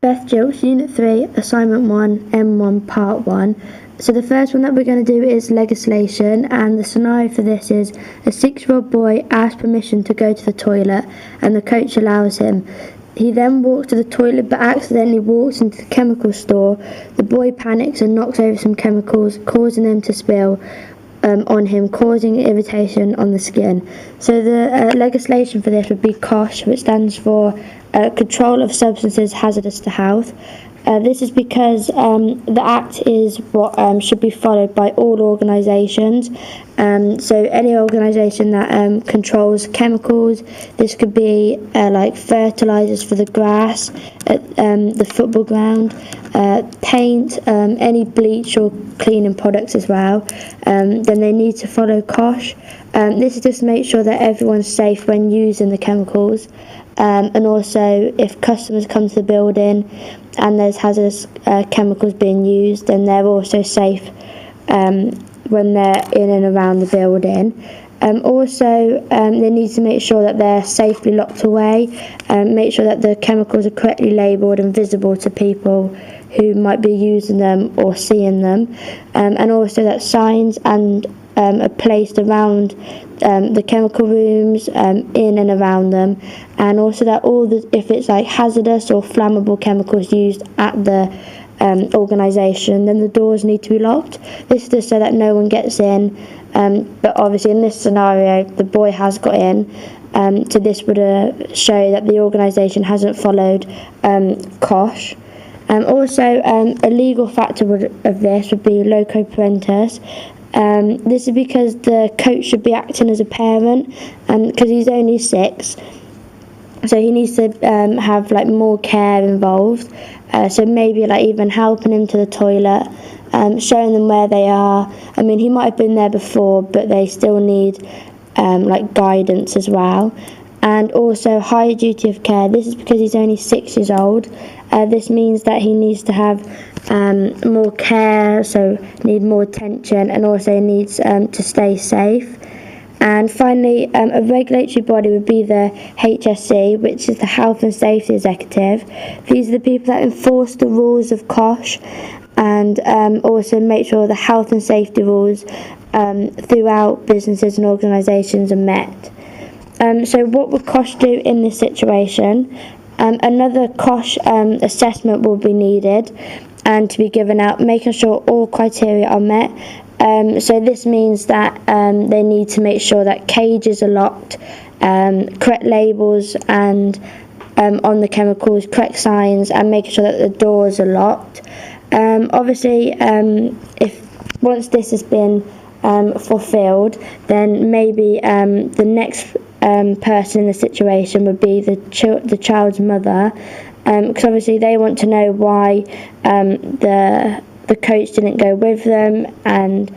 Beth G, Unit 3, Assignment 1, M1, Part 1. So the first one that we're going to do is legislation, and the scenario for this is a 6-year-old boy asks permission to go to the toilet and the coach allows him. He then walks to the toilet but accidentally walks into the chemical store. The boy panics and knocks over some chemicals, causing them to spill on him, causing irritation on the skin. So the legislation for this would be COSH, which stands for Control of Substances Hazardous to Health. This is because the Act is what should be followed by all organisations. So any organisation that controls chemicals, this could be like fertilisers for the grass, the football ground, paint, any bleach or cleaning products as well. Then they need to follow COSH. This is just to make sure that everyone's safe when using the chemicals. And also, if customers come to the building and there's hazardous chemicals being used, then they're also safe when they're in and around the building. Also, they need to make sure that they're safely locked away, make sure that the chemicals are correctly labelled and visible to people who might be using them or seeing them, and also that signs and are placed around the chemical rooms, in and around them, and also that if it's like hazardous or flammable chemicals used at the organisation, then the doors need to be locked. This is just so that no one gets in, but obviously in this scenario the boy has got in, so this would show that the organisation hasn't followed COSH. Also, a legal factor of this would be loco parentis. This is because the coach should be acting as a parent, because he's only 6, so he needs to have like more care involved. So maybe like even helping him to the toilet, showing them where they are. I mean, he might have been there before, but they still need like guidance as well. And also higher duty of care. This is because he's only 6 years old. This means that he needs to have more care, so need more attention, and also needs to stay safe. And finally, a regulatory body would be the HSE, which is the Health and Safety Executive. These are the people that enforce the rules of COSH and also make sure the health and safety rules throughout businesses and organisations are met. So what would COSH do in this situation? Another COSH assessment will be needed and to be given out, making sure all criteria are met. So this means that they need to make sure that cages are locked, correct labels and on the chemicals, correct signs, and making sure that the doors are locked. Obviously, if once this has been fulfilled, then maybe the next person in the situation would be the child's mother, because obviously they want to know why the coach didn't go with them, and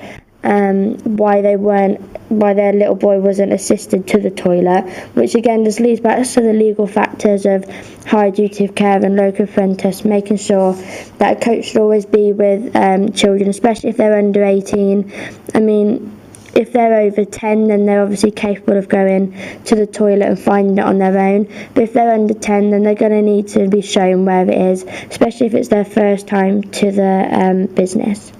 why their little boy wasn't assisted to the toilet, which again just leads back to the legal factors of high duty of care and loco parentis, making sure that a coach should always be with children, especially if they're under 18. I mean, if they're over 10, then they're obviously capable of going to the toilet and finding it on their own. But if they're under 10, then they're going to need to be shown where it is, especially if it's their first time to the business.